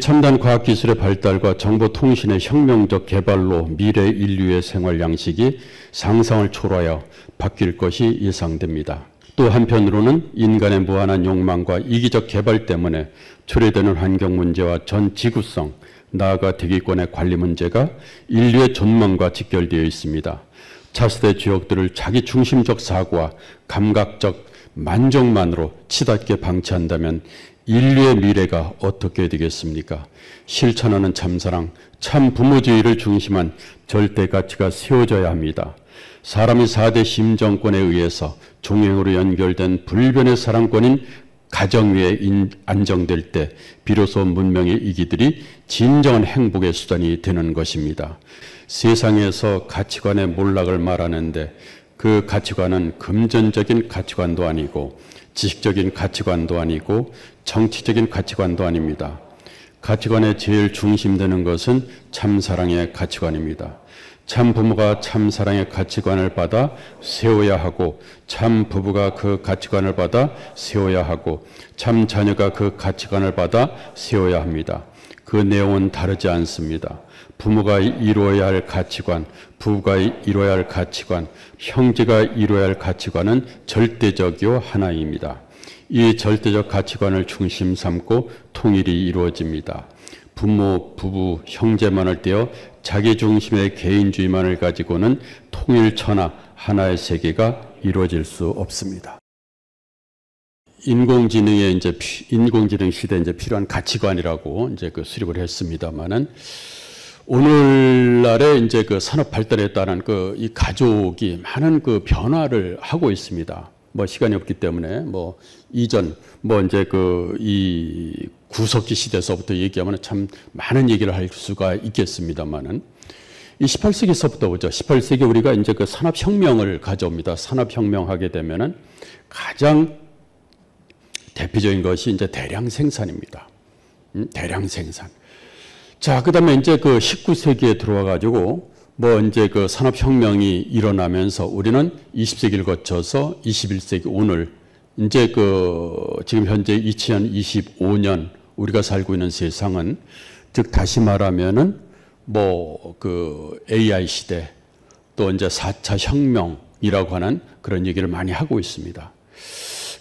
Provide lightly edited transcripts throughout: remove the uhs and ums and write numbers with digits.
첨단 과학기술의 발달과 정보통신의 혁명적 개발로 미래 인류의 생활 양식이 상상을 초월하여 바뀔 것이 예상됩니다. 또 한편으로는 인간의 무한한 욕망과 이기적 개발 때문에 초래되는 환경 문제와 전 지구성, 나아가 대기권의 관리 문제가 인류의 존망과 직결되어 있습니다. 차세대 주역들을 자기 중심적 사고와 감각적 만족만으로 치닫게 방치한다면 인류의 미래가 어떻게 되겠습니까? 실천하는 참사랑, 참 부모주의를 중심한 절대 가치가 세워져야 합니다. 사람이 4대 심정권에 의해서 종행으로 연결된 불변의 사랑권인 가정 위에 안정될 때 비로소 문명의 이기들이 진정한 행복의 수단이 되는 것입니다. 세상에서 가치관의 몰락을 말하는데 그 가치관은 금전적인 가치관도 아니고 지식적인 가치관도 아니고 정치적인 가치관도 아닙니다. 가치관의 제일 중심되는 것은 참사랑의 가치관입니다. 참 부모가 참사랑의 가치관을 받아 세워야 하고 참 부부가 그 가치관을 받아 세워야 하고 참 자녀가 그 가치관을 받아 세워야 합니다. 그 내용은 다르지 않습니다. 부모가 이루어야 할 가치관, 부부가 이루어야 할 가치관, 형제가 이루어야 할 가치관은 절대적이요 하나입니다. 이 절대적 가치관을 중심 삼고 통일이 이루어집니다. 부모, 부부, 형제만을 떼어 자기 중심의 개인주의만을 가지고는 통일천하 하나의 세계가 이루어질 수 없습니다. 인공지능 시대에 이제 필요한 가치관이라고 이제 수립을 했습니다만은 오늘날의 이제 산업 발달에 따른 이 가족이 많은 변화를 하고 있습니다. 뭐 시간이 없기 때문에 이전 이제 이 구석기 시대에서부터 얘기하면 참 많은 얘기를 할 수가 있겠습니다만은 이 18세기서부터 보죠. 18세기 우리가 이제 산업혁명을 가져옵니다. 산업혁명하게 되면은 가장 대표적인 것이 이제 대량 생산입니다. 대량 생산. 자, 그 다음에 이제 19세기에 들어와가지고 이제 산업혁명이 일어나면서 우리는 20세기를 거쳐서 21세기 오늘 이제 지금 현재 2025년 우리가 살고 있는 세상은 즉 다시 말하면은 AI 시대 또 이제 4차 혁명이라고 하는 그런 얘기를 많이 하고 있습니다.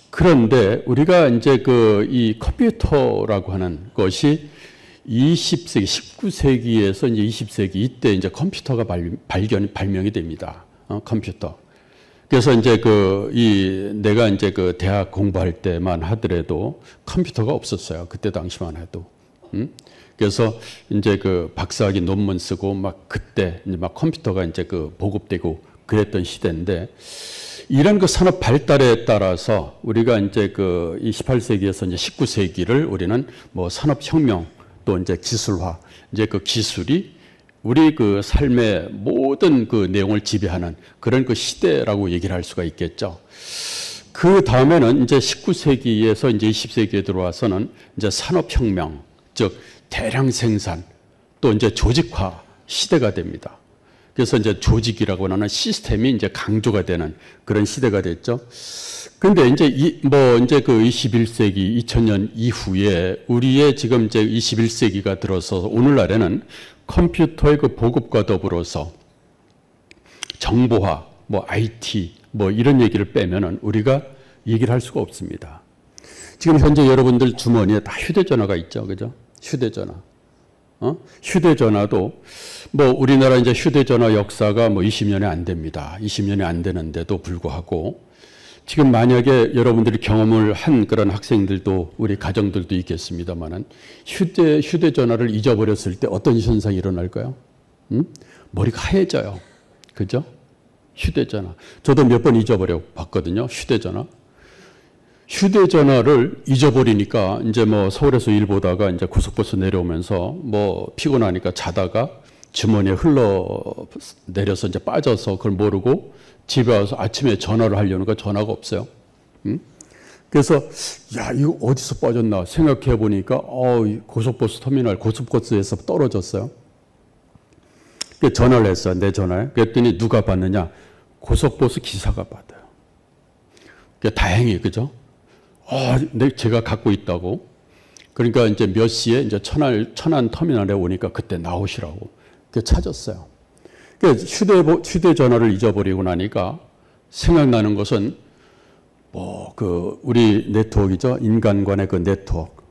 그런데 우리가 이제 이 컴퓨터라고 하는 것이 20세기, 19세기에서 이제 20세기 이때 이제 컴퓨터가 발명이 됩니다. 컴퓨터. 그래서 이제 내가 이제 대학 공부할 때만 하더라도 컴퓨터가 없었어요. 그때 당시만 해도. 그래서 이제 박사학위 논문 쓰고 그때 이제 컴퓨터가 이제 보급되고 그랬던 시대인데 이런 산업 발달에 따라서 우리가 이제 이 18세기에서 이제 19세기를 우리는 산업혁명 또 이제 기술화, 이제 기술이 우리 삶의 모든 내용을 지배하는 그런 시대라고 얘기를 할 수가 있겠죠. 그 다음에는 이제 19세기에서 이제 20세기에 들어와서는 이제 산업혁명, 즉 대량 생산, 또 이제 조직화 시대가 됩니다. 그래서 이제 조직이라고 하는 시스템이 이제 강조가 되는 그런 시대가 됐죠. 근데 이제 이제 21세기 2000년 이후에 우리의 지금 이제 21세기가 들어서 오늘날에는 컴퓨터의 보급과 더불어서 정보화, IT, 이런 얘기를 빼면은 우리가 얘기를 할 수가 없습니다. 지금 현재 여러분들 주머니에 다 휴대전화가 있죠. 그죠? 휴대전화. 휴대전화도 우리나라 이제 휴대전화 역사가 20년이 안 됩니다. 20년이 안 되는데도 불구하고 지금 만약에 여러분들이 경험을 한 그런 학생들도 우리 가정들도 있겠습니다만은 휴대전화를 잊어버렸을 때 어떤 현상이 일어날까요? 머리가 하얘져요. 그죠? 휴대전화. 저도 몇 번 잊어버려 봤거든요. 휴대전화를 잊어버리니까 이제 서울에서 일 보다가 이제 고속버스 내려오면서 피곤하니까 자다가 주머니에 흘러내려서 이제 빠져서 그걸 모르고 집에 와서 아침에 전화를 하려니까 전화가 없어요. 그래서 야, 이거 어디서 빠졌나 생각해 보니까 고속버스 터미널 고속버스에서 떨어졌어요. 전화를 했어요. 내 전화에. 그랬더니 누가 받느냐? 고속버스 기사가 받아요. 다행히 그죠? 제가 갖고 있다고. 그러니까 이제 몇 시에 이제 천안 터미널에 오니까 그때 나오시라고 찾았어요. 그러니까 휴대전화를 잊어버리고 나니까 생각나는 것은 우리 네트워크이죠. 인간 간의 그 네트워크.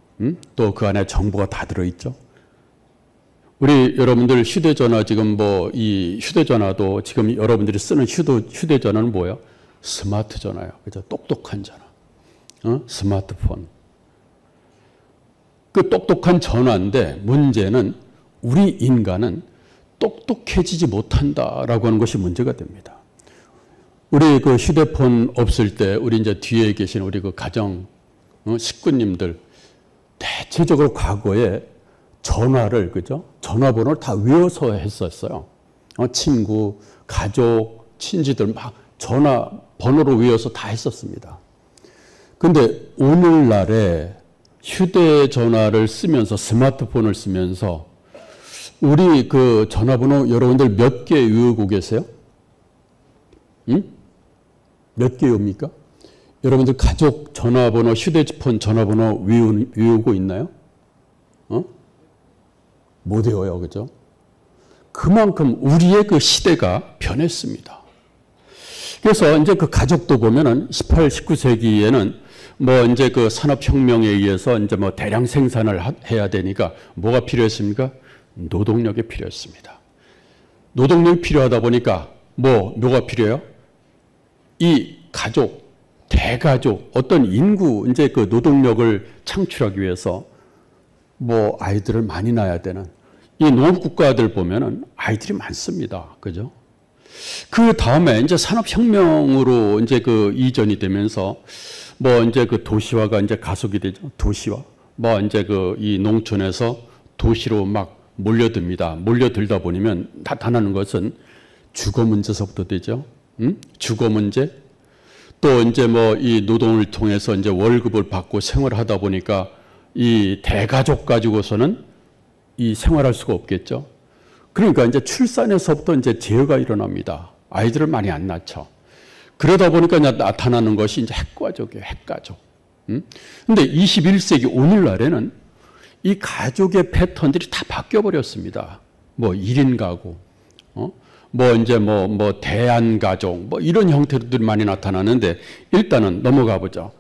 또 그 안에 정보가 다 들어있죠. 우리 여러분들 휴대전화 지금 이 휴대전화도 지금 여러분들이 쓰는 휴대전화는 뭐예요? 스마트 전화예요. 그죠? 똑똑한 전화. 스마트폰. 그 똑똑한 전화인데 문제는 우리 인간은 똑똑해지지 못한다라고 하는 것이 문제가 됩니다. 우리 그 휴대폰 없을 때 우리 이제 뒤에 계신 우리 그 가정 식구님들 대체적으로 과거에 전화를 그죠? 전화번호를 다 외워서 했었어요. 친구, 가족, 친지들 막 전화번호로 외워서 다 했었습니다. 근데 오늘날에 휴대전화를 쓰면서 스마트폰을 쓰면서 우리 그 전화번호 여러분들 몇 개 외우고 계세요? 몇 개 외웁니까? 여러분들 가족 전화번호, 휴대폰 전화번호 외우고 있나요? 못 외워요. 그죠? 그만큼 우리의 그 시대가 변했습니다. 그래서 이제 그 가족도 보면은 18, 19세기에는 이제 그 산업혁명에 의해서 이제 대량 생산을 해야 되니까 뭐가 필요했습니까? 노동력이 필요했습니다. 노동력이 필요하다 보니까 뭐가 필요해요? 이 가족, 대가족, 어떤 인구, 이제 그 노동력을 창출하기 위해서 아이들을 많이 낳아야 되는 이 농업국가들 보면은 아이들이 많습니다. 그죠? 그 다음에 이제 산업혁명으로 이제 그 이전이 되면서 이제 그 도시화가 이제 가속이 되죠. 도시화. 이제 그 이 농촌에서 도시로 막 몰려듭니다. 몰려들다 보면 나타나는 것은 주거 문제서부터 되죠. 주거 문제. 또 이제 이 노동을 통해서 이제 월급을 받고 생활하다 보니까 이 대가족 가지고서는 이 생활할 수가 없겠죠. 그러니까 이제 출산에서부터 이제 제어가 일어납니다. 아이들을 많이 안 낳죠. 그러다 보니까 나타나는 것이 이제 핵가족이에요. 핵가족. 근데 21세기 오늘날에는 이 가족의 패턴들이 다 바뀌어 버렸습니다. 1인 가구, 이제 대안가족, 이런 형태들이 많이 나타나는데 일단은 넘어가 보죠.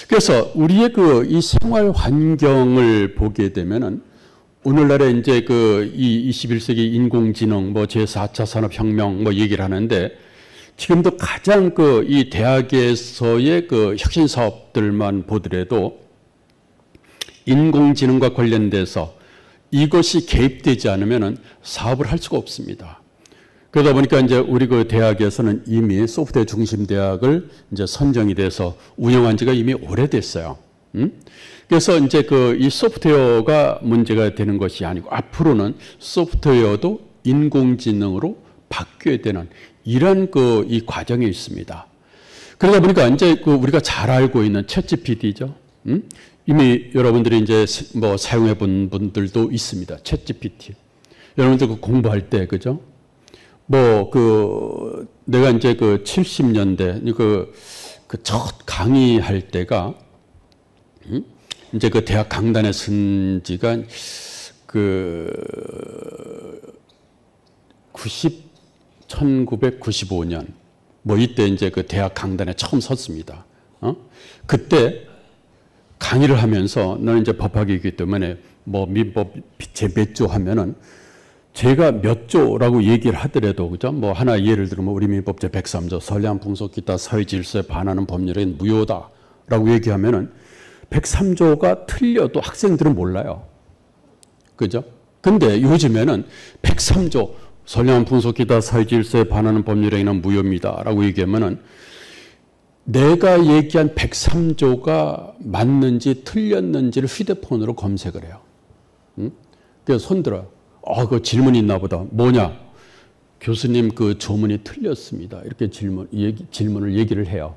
그래서 우리의 이 생활 환경을 보게 되면은 오늘날에 이제 이 21세기 인공지능, 제4차 산업혁명 얘기를 하는데 지금도 가장 이 대학에서의 혁신 사업들만 보더라도 인공지능과 관련돼서 이것이 개입되지 않으면은 사업을 할 수가 없습니다. 그러다 보니까 이제 우리 대학에서는 이미 소프트웨어 중심 대학을 이제 선정이 돼서 운영한 지가 이미 오래됐어요. 그래서 이제 이 소프트웨어가 문제가 되는 것이 아니고 앞으로는 소프트웨어도 인공지능으로 바뀌어야 되는 이런 이 과정에 있습니다. 그러다 보니까 이제 우리가 잘 알고 있는 챗GPT죠. 이미 여러분들이 이제 사용해 본 분들도 있습니다. 챗GPT. 여러분들 공부할 때 그죠? 내가 이제 70년대 첫 강의할 때가 이제 대학 강단에 쓴 지가 1995년 이때 이제 대학 강단에 처음 섰습니다. 그때 강의를 하면서 너는 이제 법학이기 때문에 민법 제 몇 조 하면은 제가 몇 조라고 얘기를 하더라도 그죠? 하나 예를 들면 우리 민법 제 103조 선량 풍속 기타 사회 질서에 반하는 법률은 무효다라고 얘기하면은 103조가 틀려도 학생들은 몰라요. 그죠? 근데 요즘에는 103조 선량 풍속 기타 사회 질서에 반하는 법률행위는 무효입니다라고 얘기하면은 내가 얘기한 103조가 맞는지 틀렸는지를 휴대폰으로 검색을 해요. 그래서 손들어요. 그 질문이 있나 보다. 뭐냐? 교수님 조문이 틀렸습니다. 이렇게 질문을 얘기를 해요.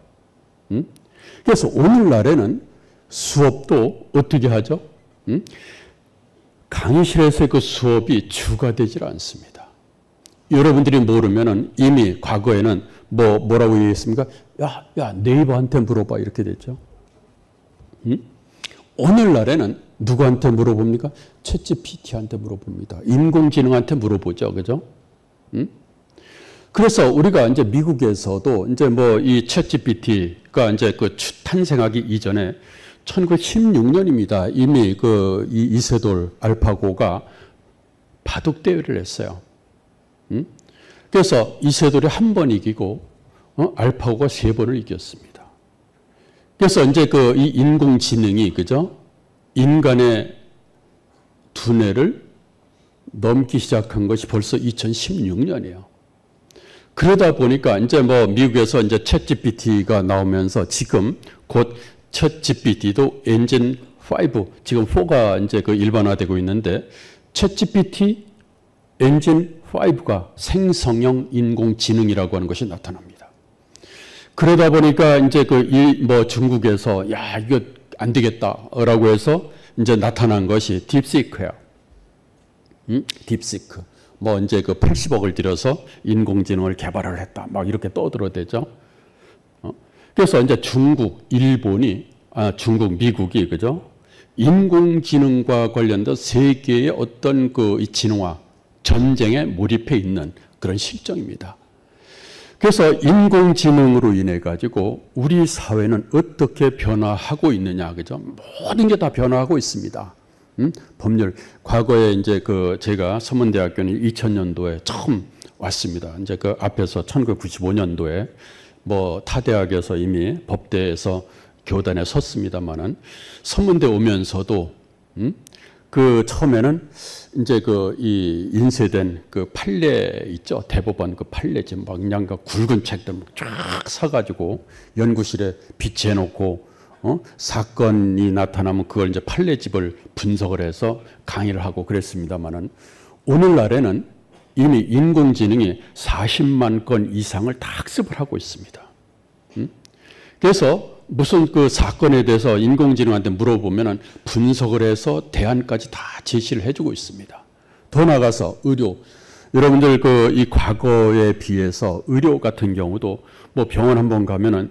그래서 오늘날에는 수업도 어떻게 하죠? 강의실에서의 수업이 주가 되질 않습니다. 여러분들이 모르면은 이미 과거에는 뭐라고 얘기했습니까? 야, 네이버한테 물어봐. 이렇게 됐죠. 오늘날에는 누구한테 물어봅니까? 챗GPT한테 물어봅니다. 인공지능한테 물어보죠. 그죠? 그래서 우리가 이제 미국에서도 이제 뭐 이 챗GPT가 이제 그 탄생하기 이전에 1916년입니다. 이미 그 이 이세돌 알파고가 바둑 대회를 했어요. 그래서 이세돌이 한 번 이기고 알파고가 3번을 이겼습니다. 그래서 이제 그 이 인공지능이 그죠? 인간의 두뇌를 넘기 시작한 것이 벌써 2016년이에요. 그러다 보니까 이제 뭐 미국에서 이제 챗GPT가 나오면서 지금 곧 챗GPT도 엔진 5, 지금 4가 이제 그 일반화되고 있는데 챗GPT 엔진 5가 생성형 인공지능이라고 하는 것이 나타납니다. 그러다 보니까 이제 그 뭐 중국에서 야 이거 안 되겠다라고 해서 이제 나타난 것이 딥시크예요. 딥시크. 뭐 이제 그 80억을 들여서 인공지능을 개발을 했다. 막 이렇게 떠들어대죠. 그래서 이제 중국, 일본이 중국, 미국이 그죠? 인공지능과 관련된 세계의 어떤 그 진화 전쟁에 몰입해 있는 그런 실정입니다. 그래서 인공지능으로 인해 가지고 우리 사회는 어떻게 변화하고 있느냐, 그죠? 모든 게 다 변화하고 있습니다. 법률 과거에 이제 그 제가 서문대학교는 2000년도에 처음 왔습니다. 이제 그 앞에서 1995년도에 뭐 타 대학에서 이미 법대에서 교단에 섰습니다만은 서문대 오면서도 그 처음에는 이제 그 이 인쇄된 그 판례 있죠. 대법원 그 판례집 막 그냥 그 굵은 책들 쫙 사가지고 연구실에 비치해 놓고 사건이 나타나면 그걸 이제 판례집을 분석을 해서 강의를 하고 그랬습니다만은 오늘날에는 이미 인공지능이 40만 건 이상을 다 학습을 하고 있습니다. 그래서 무슨 그 사건에 대해서 인공지능한테 물어보면은 분석을 해서 대안까지 다 제시를 해주고 있습니다. 더 나아가서 의료, 여러분들 그 이 과거에 비해서 의료 같은 경우도 뭐 병원 한번 가면은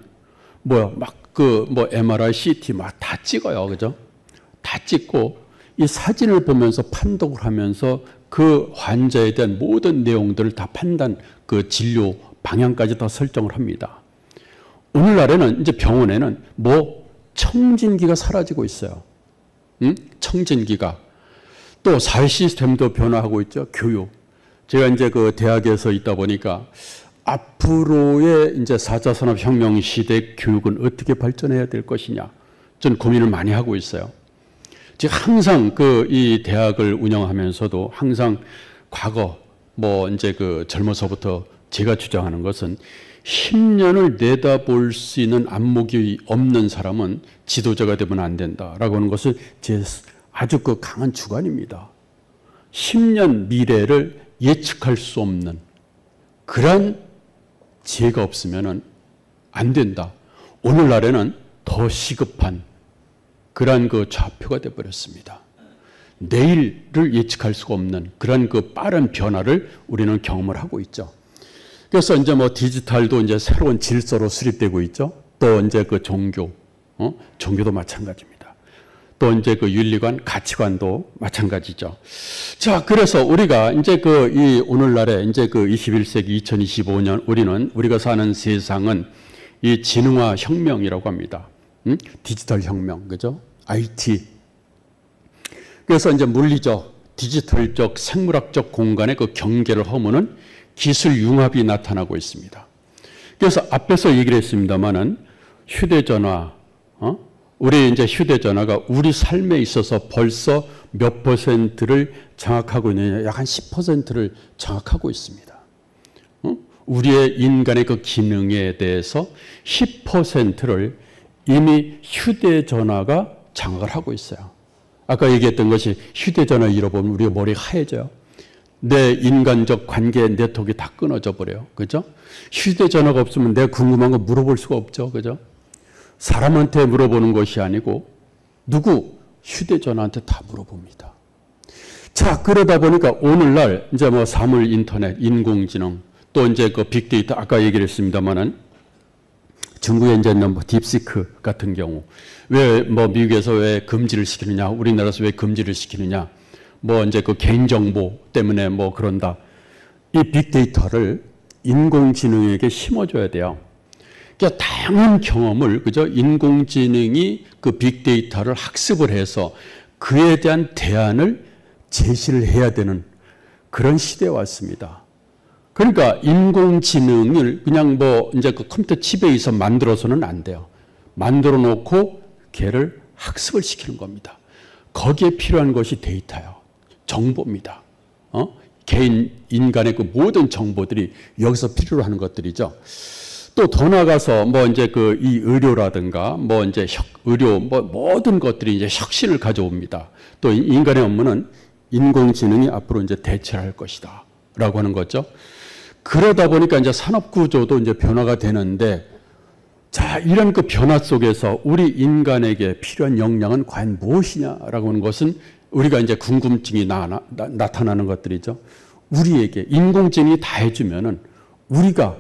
뭐 막 그 뭐 MRI, CT 막 다 찍어요, 그죠? 다 찍고 이 사진을 보면서 판독을 하면서 그 환자에 대한 모든 내용들을 다 판단, 그 진료 방향까지 다 설정을 합니다. 오늘날에는 이제 병원에는 뭐 청진기가 사라지고 있어요. 청진기가. 또 사회 시스템도 변화하고 있죠. 교육. 제가 이제 그 대학에서 있다 보니까 앞으로의 이제 4차 산업혁명 시대 교육은 어떻게 발전해야 될 것이냐. 전 고민을 많이 하고 있어요. 제가 항상 그 이 대학을 운영하면서도 항상 과거 뭐 이제 그 젊어서부터 제가 주장하는 것은 10년을 내다볼 수 있는 안목이 없는 사람은 지도자가 되면 안 된다라고 하는 것을 제 아주 그 강한 주관입니다. 10년 미래를 예측할 수 없는 그런 지혜가 없으면 안 된다. 오늘날에는 더 시급한 그런 그 좌표가 되어버렸습니다. 내일을 예측할 수가 없는 그런 그 빠른 변화를 우리는 경험을 하고 있죠. 그래서 이제 뭐 디지털도 이제 새로운 질서로 수립되고 있죠. 또 이제 그 종교, 종교도 마찬가지입니다. 또 이제 그 윤리관, 가치관도 마찬가지죠. 자, 그래서 우리가 이제 그 이 오늘날에 이제 그 21세기 2025년 우리가 사는 세상은 이 지능화 혁명이라고 합니다. 디지털 혁명, 그죠? IT. 그래서 이제 물리적, 디지털적, 생물학적 공간의 그 경계를 허무는 기술 융합이 나타나고 있습니다. 그래서 앞에서 얘기를 했습니다만은 휴대전화, 우리 이제 휴대전화가 우리 삶에 있어서 벌써 몇 %를 장악하고 있느냐, 약 한 10%를 장악하고 있습니다. 우리의 인간의 그 기능에 대해서 10%를 이미 휴대전화가 장악을 하고 있어요. 아까 얘기했던 것이 휴대전화 잃어버리면 우리가 머리가 하얘져요. 내 인간적 관계 네트워크가 다 끊어져 버려요. 그죠? 휴대전화가 없으면 내가 궁금한 거 물어볼 수가 없죠. 그죠? 사람한테 물어보는 것이 아니고 누구? 휴대전화한테 다 물어봅니다. 자, 그러다 보니까 오늘날 이제 뭐 사물 인터넷, 인공지능 또 이제 그 빅데이터 아까 얘기를 했습니다만은 중국에 이제 뭐 딥시크 같은 경우 왜 뭐 미국에서 왜 금지를 시키느냐, 우리나라에서 왜 금지를 시키느냐, 뭐 이제 그 개인정보 때문에 뭐 그런다. 이 빅데이터를 인공지능에게 심어줘야 돼요. 그러니까 다양한 경험을, 그죠? 인공지능이 그 빅데이터를 학습을 해서 그에 대한 대안을 제시를 해야 되는 그런 시대에 왔습니다. 그러니까 인공지능을 그냥 뭐 이제 그 컴퓨터 칩에서 만들어서는 안 돼요. 만들어 놓고 걔를 학습을 시키는 겁니다. 거기에 필요한 것이 데이터예요. 정보입니다. 개인, 인간의 그 모든 정보들이 여기서 필요로 하는 것들이죠. 또 더 나가서 뭐 이제 그 이 의료라든가 뭐 이제 의료 뭐 모든 것들이 이제 혁신을 가져옵니다. 또 인간의 업무는 인공지능이 앞으로 이제 대체할 것이다 라고 하는 거죠. 그러다 보니까 이제 산업 구조도 이제 변화가 되는데, 자, 이런 그 변화 속에서 우리 인간에게 필요한 역량은 과연 무엇이냐라고 하는 것은 우리가 이제 궁금증이 나타나는 것들이죠. 우리에게 인공지능이 다 해주면은 우리가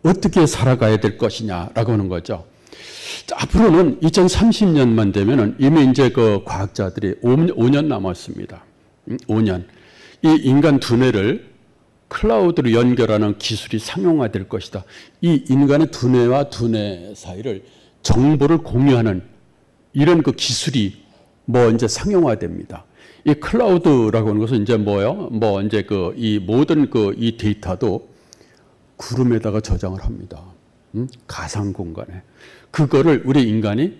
어떻게 살아가야 될 것이냐라고 하는 거죠. 자, 앞으로는 2030년만 되면은 이미 이제 그 과학자들이 5년 남았습니다. 5년. 이 인간 두뇌를 클라우드로 연결하는 기술이 상용화될 것이다. 이 인간의 두뇌와 두뇌 사이를 정보를 공유하는 이런 그 기술이 뭐 이제 상용화됩니다. 이 클라우드라고 하는 것은 이제 뭐요? 뭐 이제 그 이 모든 그 이 데이터도 구름에다가 저장을 합니다. 가상 공간에. 그거를 우리 인간이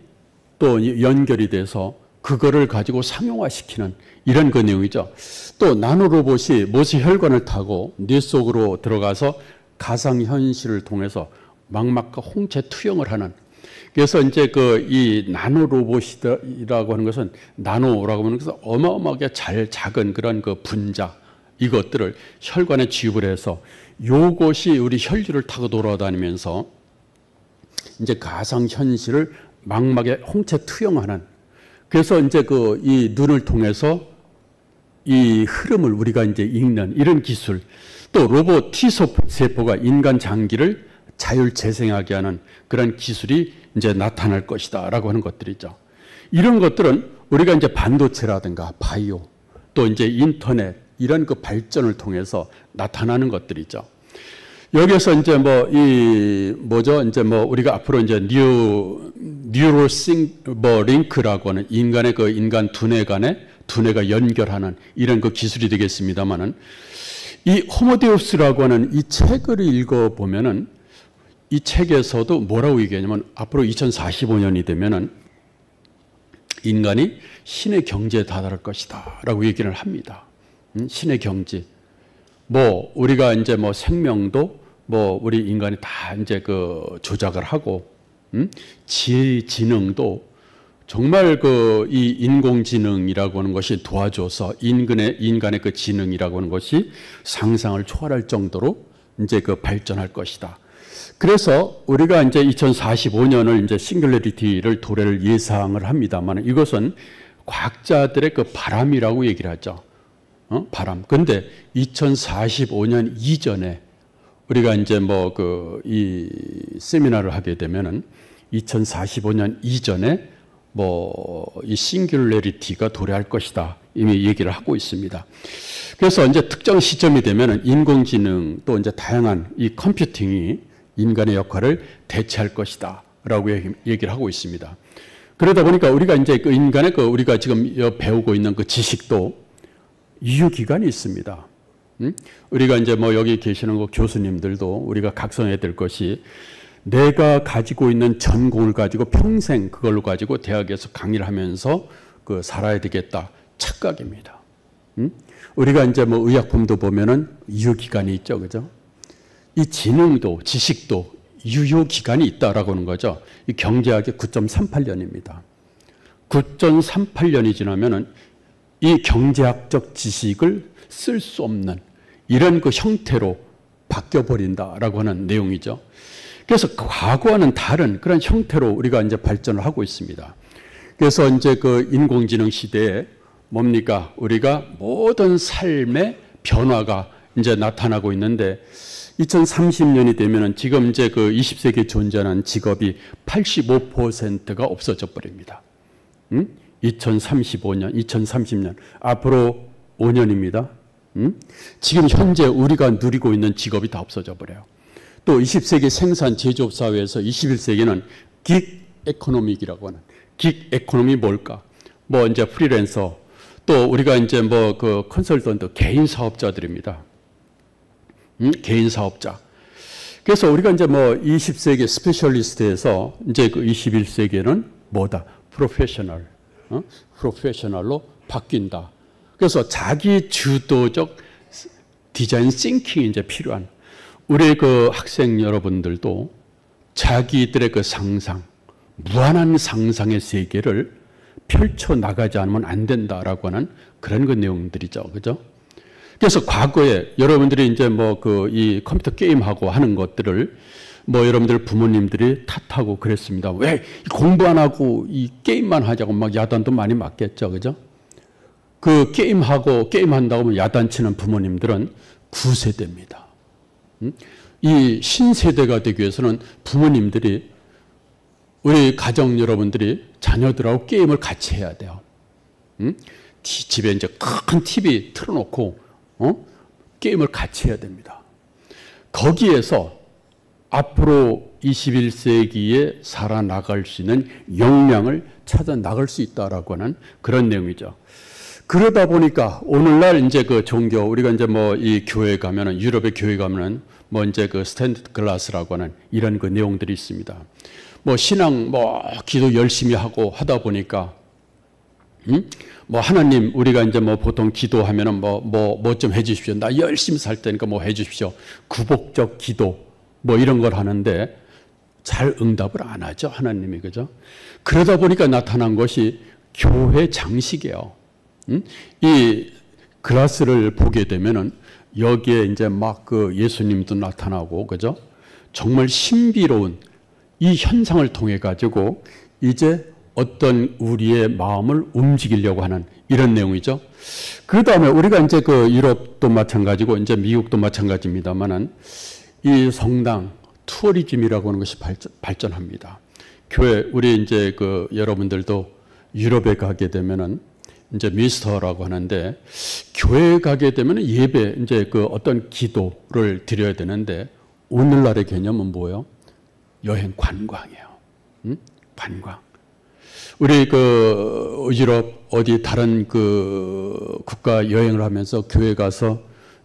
또 연결이 돼서 그거를 가지고 상용화시키는 이런 그 내용이죠. 또 나노로봇이 못의 혈관을 타고 뇌 속으로 들어가서 가상현실을 통해서 망막과 홍채 투영을 하는, 그래서 이제 그 이 나노로봇이라고 하는 것은, 나노라고 하는 것은 어마어마하게 작은 그런 그 분자, 이것들을 혈관에 주입을 해서 요것이 우리 혈류를 타고 돌아다니면서 이제 가상현실을 망막에 홍채 투영하는, 그래서 이제 그 이 눈을 통해서 이 흐름을 우리가 이제 읽는 이런 기술, 또 로봇 T세포가 인간 장기를 자율 재생하게 하는 그런 기술이 이제 나타날 것이다라고 하는 것들이죠. 이런 것들은 우리가 이제 반도체라든가 바이오, 또 이제 인터넷 이런 그 발전을 통해서 나타나는 것들이죠. 여기서 이제 뭐 이 뭐죠? 이제 뭐 우리가 앞으로 이제 뉴로링크라고 하는 인간의 그 인간 두뇌 간에 두뇌가 연결하는 이런 그 기술이 되겠습니다만은, 이 호모데우스라고 하는 이 책을 읽어 보면은 이 책에서도 뭐라고 얘기하냐면, 앞으로 2045년이 되면은 인간이 신의 경지에 다다를 것이다라고 얘기를 합니다. 신의 경지. 뭐 우리가 이제 뭐 생명도 뭐 우리 인간이 다 이제 그 조작을 하고, 지능도 정말 그 이 인공지능이라고 하는 것이 도와줘서 인간의 그 지능이라고 하는 것이 상상을 초월할 정도로 이제 그 발전할 것이다. 그래서 우리가 이제 2045년을 이제 싱귤러리티를 도래를 예상을 합니다만, 이것은 과학자들의 그 바람이라고 얘기를 하죠. 바람. 근데 2045년 이전에 우리가 이제 뭐 그 이 세미나를 하게 되면은 2045년 이전에 뭐 이 싱귤러리티가 도래할 것이다, 이미 얘기를 하고 있습니다. 그래서 이제 특정 시점이 되면은 인공지능 또 이제 다양한 이 컴퓨팅이 인간의 역할을 대체할 것이다라고 얘기를 하고 있습니다. 그러다 보니까 우리가 이제 그 인간의 그 우리가 지금 배우고 있는 그 지식도 유효 기간이 있습니다. 우리가 이제 뭐 여기 계시는 그 교수님들도 우리가 각성해야 될 것이, 내가 가지고 있는 전공을 가지고 평생 그걸로 가지고 대학에서 강의를 하면서 그 살아야 되겠다, 착각입니다. 우리가 이제 뭐 의약품도 보면은 유효 기간이 있죠, 그죠? 이 지능도 지식도 유효 기간이 있다라고 하는 거죠. 이 경제학의 9.38년입니다. 9.38년이 지나면은 이 경제학적 지식을 쓸 수 없는 이런 그 형태로 바뀌어 버린다라고 하는 내용이죠. 그래서 과거와는 다른 그런 형태로 우리가 이제 발전을 하고 있습니다. 그래서 이제 그 인공지능 시대에 뭡니까? 우리가 모든 삶의 변화가 이제 나타나고 있는데, 2030년이 되면은 지금 이제 그 20세기에 존재하는 직업이 85%가 없어져 버립니다. 2035년, 2030년 앞으로 5년입니다. 지금 현재 우리가 누리고 있는 직업이 다 없어져 버려요. 또 20세기 생산 제조업 사회에서 21세기는 긱 에코노믹이라고 하는 긱 에코노미 뭘까? 뭐 이제 프리랜서 또 우리가 이제 뭐 그 컨설턴트 개인 사업자들입니다. 개인 사업자. 그래서 우리가 이제 뭐 20세기 스페셜리스트에서 이제 그 21세기에는 뭐다? 프로페셔널. 프로페셔널로 바뀐다. 그래서 자기 주도적 디자인 싱킹이 이제 필요한 우리 그 학생 여러분들도 자기들의 그 상상, 무한한 상상의 세계를 펼쳐 나가지 않으면 안 된다라고 하는 그런 그 내용들이죠. 그죠? 그래서 과거에 여러분들이 이제 뭐 그 이 컴퓨터 게임하고 하는 것들을 뭐 여러분들 부모님들이 탓하고 그랬습니다. 왜 공부 안 하고 이 게임만 하자고 막 야단도 많이 맞겠죠. 그죠? 그 게임한다고 하면 야단치는 부모님들은 구세대입니다. 이 신세대가 되기 위해서는 부모님들이 우리 가정 여러분들이 자녀들하고 게임을 같이 해야 돼요. 집에 이제 큰 TV 틀어놓고 게임을 같이 해야 됩니다. 거기에서 앞으로 21세기에 살아나갈 수 있는 역량을 찾아 나갈 수 있다라고 하는 그런 내용이죠. 그러다 보니까 오늘날 이제 그 종교 우리가 이제 뭐 이 교회 가면은 유럽의 교회 가면은 뭐 이제 그 스탠드 클래스라고 하는 이런 그 내용들이 있습니다. 뭐 신앙 뭐 기도 열심히 하고 하다 보니까 뭐 하나님 우리가 이제 뭐 보통 기도하면은 뭐 좀 해주십시오. 나 열심히 살 테니까 뭐 해주십시오. 구복적 기도 뭐 이런 걸 하는데 잘 응답을 안 하죠 하나님이. 그죠? 그러다 보니까 나타난 것이 교회 장식이에요. 이 글라스를 보게 되면은 여기에 이제 막 그 예수님도 나타나고 그죠? 정말 신비로운 이 현상을 통해 가지고 이제 어떤 우리의 마음을 움직이려고 하는 이런 내용이죠. 그 다음에 우리가 이제 그 유럽도 마찬가지고 이제 미국도 마찬가지입니다만은 이 성당 투어리즘이라고 하는 것이 발전합니다. 교회 우리 이제 그 여러분들도 유럽에 가게 되면은 이제 미스터라고 하는데 교회에 가게 되면은 예배 이제 그 어떤 기도를 드려야 되는데 오늘날의 개념은 뭐예요? 여행 관광이에요. 관광. 우리 그 유럽 어디 다른 그 국가 여행을 하면서 교회 가서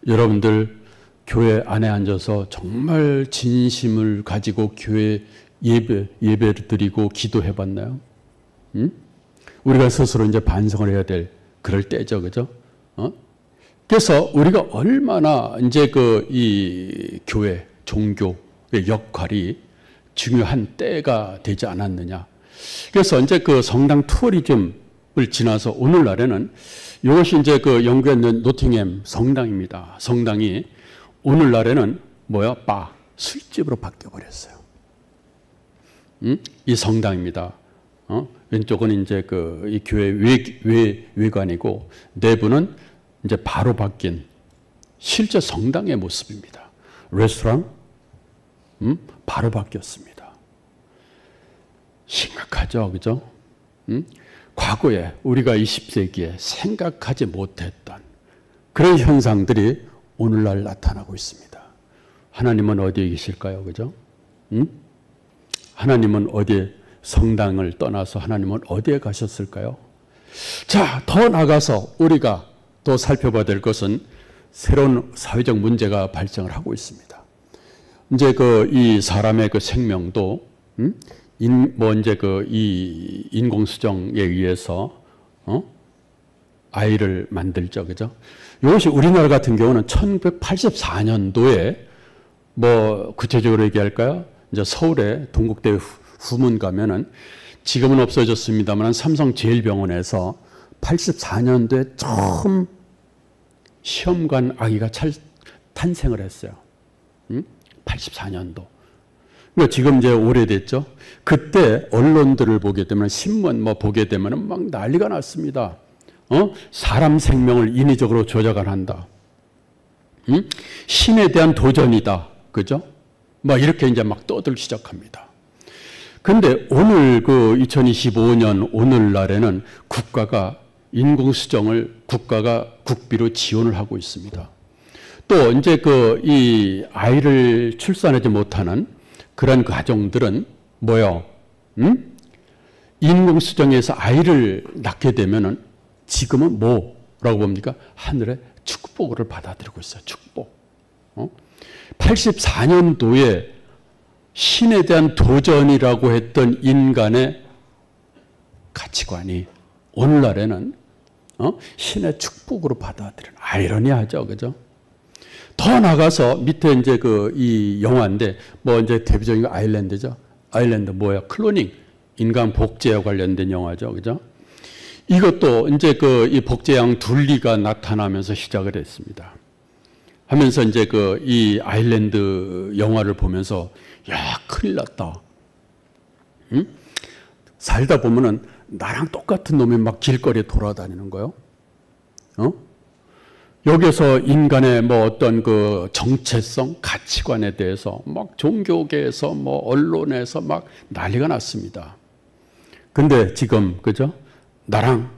여러분들 교회 안에 앉아서 정말 진심을 가지고 교회 예배를 드리고 기도해 봤나요? 우리가 스스로 이제 반성을 해야 될 그럴 때죠. 그죠? 그래서 우리가 얼마나 이제 그 이 교회 종교의 역할이 중요한 때가 되지 않았느냐. 그래서 이제 그 성당 투어리즘을 지나서 오늘날에는 이것이 이제 그 영국의 노팅엄 성당입니다. 성당이 오늘날에는 뭐야? 바, 술집으로 바뀌어 버렸어요. 이 성당입니다. 왼쪽은 이제 그 이 교회 외관이고 내부는 이제 바로 바뀐 실제 성당의 모습입니다. 레스토랑 바로 바뀌었습니다. 심각하죠, 그죠? 과거에 우리가 20세기에 생각하지 못했던 그런 현상들이 오늘날 나타나고 있습니다. 하나님은 어디에 계실까요, 그죠? 하나님은 어디에 성당을 떠나서 하나님은 어디에 가셨을까요? 자, 더 나가서 우리가 또 살펴봐야 될 것은 새로운 사회적 문제가 발생을 하고 있습니다. 이제 그 이 사람의 그 생명도 뭐 이제 그 이 인공수정에 의해서 아이를 만들죠, 그죠? 이것이 우리나라 같은 경우는 1984년도에 뭐 구체적으로 얘기할까요? 이제 서울에 동국대 후문 가면은 지금은 없어졌습니다만 삼성제일병원에서 84년도에 처음 시험관 아기가 탄생을 했어요. 84년도. 그러니까 지금 이제 오래됐죠. 그때 언론들을 보게 되면 신문 뭐 보게 되면 막 난리가 났습니다. 사람 생명을 인위적으로 조작을 한다. 신에 대한 도전이다. 그죠? 막 이렇게 이제 막 떠들기 시작합니다. 근데 오늘 그 2025년 오늘날에는 국가가 인공수정을 국가가 국비로 지원을 하고 있습니다. 또 이제 그 이 아이를 출산하지 못하는 그런 가정들은 뭐요? 인공수정에서 아이를 낳게 되면은 지금은 뭐라고 봅니까? 하늘의 축복을 받아들이고 있어요. 축복. 84년도에 신에 대한 도전이라고 했던 인간의 가치관이 오늘날에는 신의 축복으로 받아들이는, 아이러니하죠, 그죠? 더 나가서 밑에 이제 그 이 영화인데 뭐 이제 대표적인 거 아일랜드죠. 아일랜드 뭐야? 클로닝, 인간 복제와 관련된 영화죠, 그죠? 이것도 이제 그 이 복제양 둘리가 나타나면서 시작을 했습니다. 하면서 이제 그 이 아일랜드 영화를 보면서 야, 큰일 났다. 응? 살다 보면은 나랑 똑같은 놈이 막 길거리에 돌아다니는 거요. 여기서 인간의 뭐 어떤 그 정체성, 가치관에 대해서 막 종교계에서 뭐 언론에서 막 난리가 났습니다. 근데 지금, 그죠? 나랑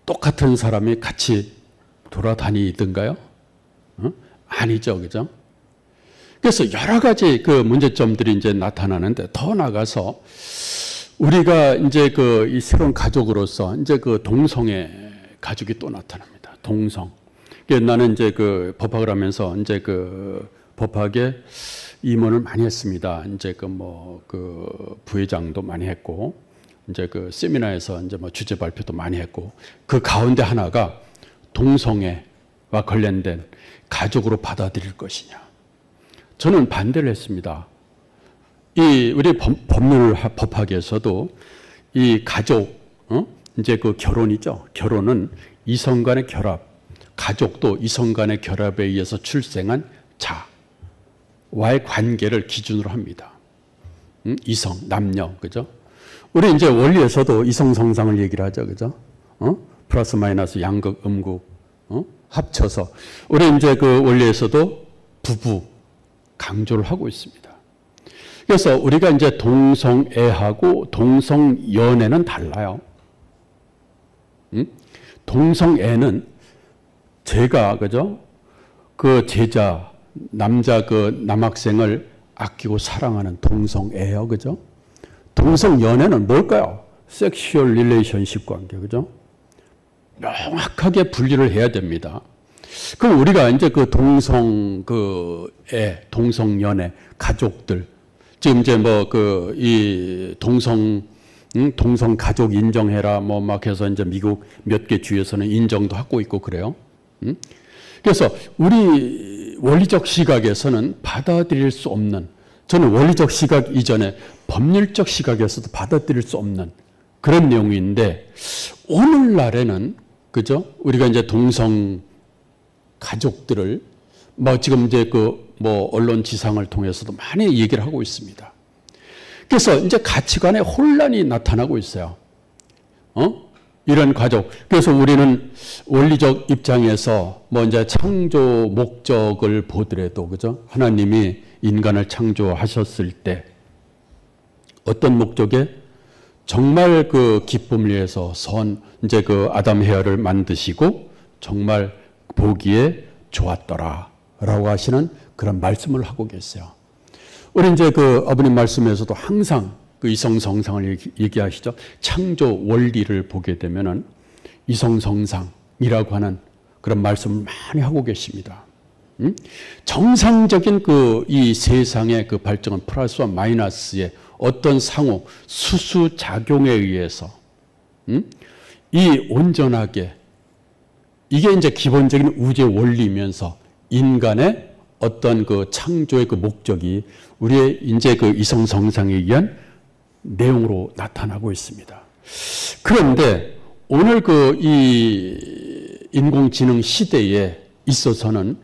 똑같은 사람이 같이 돌아다니던가요? 아니죠, 그죠? 그래서 여러 가지 그 문제점들이 이제 나타나는데 더 나가서 우리가 이제 그 이 새로운 가족으로서 이제 그 동성애 가족이 또 나타납니다. 동성. 나는 이제 그 법학을 하면서 이제 그 법학에 임원을 많이 했습니다. 이제 그 뭐 그 부회장도 많이 했고, 이제 그 세미나에서 이제 뭐 주제 발표도 많이 했고, 그 가운데 하나가 동성애와 관련된 가족으로 받아들일 것이냐. 저는 반대를 했습니다. 이 우리 법률 법학에서도 이 가족, 이제 그 결혼이죠. 결혼은 이성 간의 결합, 가족도 이성 간의 결합에 의해서 출생한 자와의 관계를 기준으로 합니다. 이성, 남녀, 그죠? 우리 이제 원리에서도 이성 성상을 얘기를 하죠, 그죠? 플러스 마이너스 양극, 음극, 합쳐서 우리 이제 그 원리에서도 부부 강조를 하고 있습니다. 그래서 우리가 이제 동성애하고 동성연애는 달라요. 동성애는 제가, 그죠? 그 제자, 남자 그 남학생을 아끼고 사랑하는 동성애요, 그죠? 동성연애는 뭘까요? 섹슈얼 릴레이션십 관계, 그죠? 명확하게 분리를 해야 됩니다. 그럼 우리가 이제 그 동성애, 동성연애, 가족들, 지금 이제 뭐 그 이 동성 가족 인정해라 뭐 막 해서 이제 미국 몇 개 주에서는 인정도 하고 있고 그래요. 그래서 우리 원리적 시각에서는 받아들일 수 없는, 저는 원리적 시각 이전에 법률적 시각에서도 받아들일 수 없는 그런 내용인데, 오늘날에는, 그죠? 우리가 이제 동성 가족들을 뭐 지금 이제 그 뭐 언론 지상을 통해서도 많이 얘기를 하고 있습니다. 그래서 이제 가치관에 혼란이 나타나고 있어요. 이런 가족. 그래서 우리는 원리적 입장에서 뭐 이제 창조 목적을 보더라도, 그죠? 하나님이 인간을 창조하셨을 때 어떤 목적에 정말 그 기쁨을 위해서 이제 그 아담 헤아를 만드시고 정말 보기에 좋았더라라고 하시는 그런 말씀을 하고 계세요. 우리 이제 그 아버님 말씀에서도 항상 그 이성성상을 얘기하시죠. 창조 원리를 보게 되면은 이성성상이라고 하는 그런 말씀을 많이 하고 계십니다. 정상적인 그 이 세상의 그 발전은 플러스와 마이너스의 어떤 상호 수수 작용에 의해서 이 온전하게, 이게 이제 기본적인 우주의 원리면서 인간의 어떤 그 창조의 그 목적이 우리의 이제 그 이성성상에 의한 내용으로 나타나고 있습니다. 그런데 오늘 그 이 인공지능 시대에 있어서는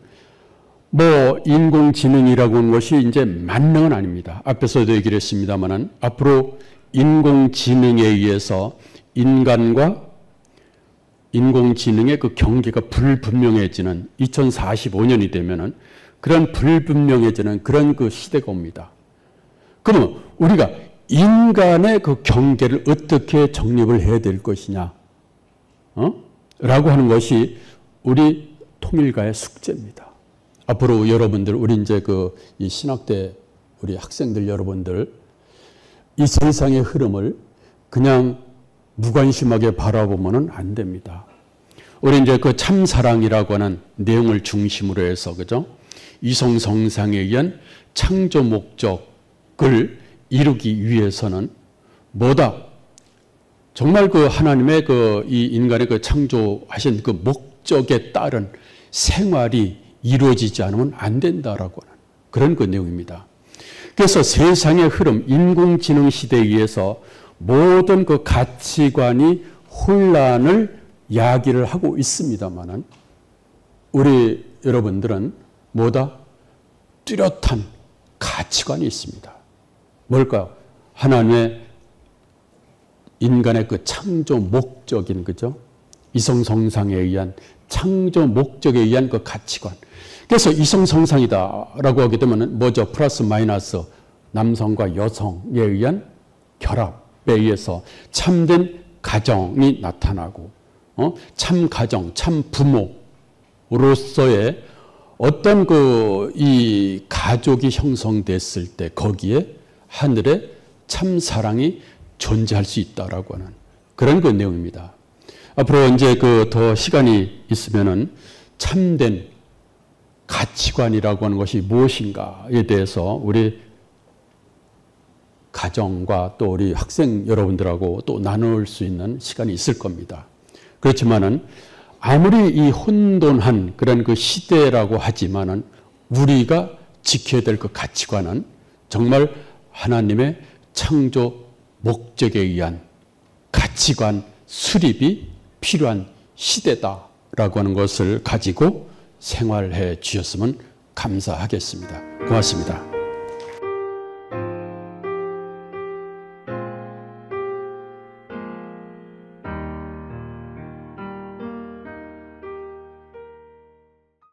뭐 인공지능이라고 하는 것이 이제 만능은 아닙니다. 앞에서도 얘기를 했습니다만은 앞으로 인공지능에 의해서 인간과 인공지능의 그 경계가 불분명해지는 2045년이 되면은 그런 불분명해지는 그런 그 시대가 옵니다. 그러면 우리가 인간의 그 경계를 어떻게 정립을 해야 될 것이냐, 라고 하는 것이 우리 통일가의 숙제입니다. 앞으로 여러분들, 우리 이제 이 신학대 우리 학생들 여러분들, 이 세상의 흐름을 그냥 무관심하게 바라보면은 안 됩니다. 우리 이제 그 참사랑이라고 하는 내용을 중심으로 해서, 그죠? 이성성상에 의한 창조 목적을 이루기 위해서는 뭐다? 정말 그 하나님의 이 인간의 그 창조하신 그 목적에 따른 생활이 이루어지지 않으면 안 된다라고 하는 그런 그 내용입니다. 그래서 세상의 흐름, 인공지능 시대에 의해서 모든 그 가치관이 혼란을 야기를 하고 있습니다만은 우리 여러분들은 뭐다? 뚜렷한 가치관이 있습니다. 뭘까요? 하나님의 인간의 그 창조 목적인, 그죠? 이성성상에 의한 창조 목적에 의한 그 가치관. 그래서 이성성상이다라고 하게 되면 뭐죠? 플러스 마이너스 남성과 여성에 의한 결합에 의해서 참된 가정이 나타나고, 참 가정, 참 부모로서의 어떤 이 가족이 형성됐을 때 거기에 하늘의 참 사랑이 존재할 수 있다라고 하는 그런 그 내용입니다. 앞으로 이제 더 시간이 있으면은 참된 가치관이라고 하는 것이 무엇인가에 대해서 우리 가정과 또 우리 학생 여러분들하고 또 나눌 수 있는 시간이 있을 겁니다. 그렇지만은 아무리 이 혼돈한 그런 그 시대라고 하지만은 우리가 지켜야 될 그 가치관은 정말 하나님의 창조 목적에 의한 가치관 수립이 필요한 시대다라고 하는 것을 가지고 생활해 주셨으면 감사하겠습니다. 고맙습니다.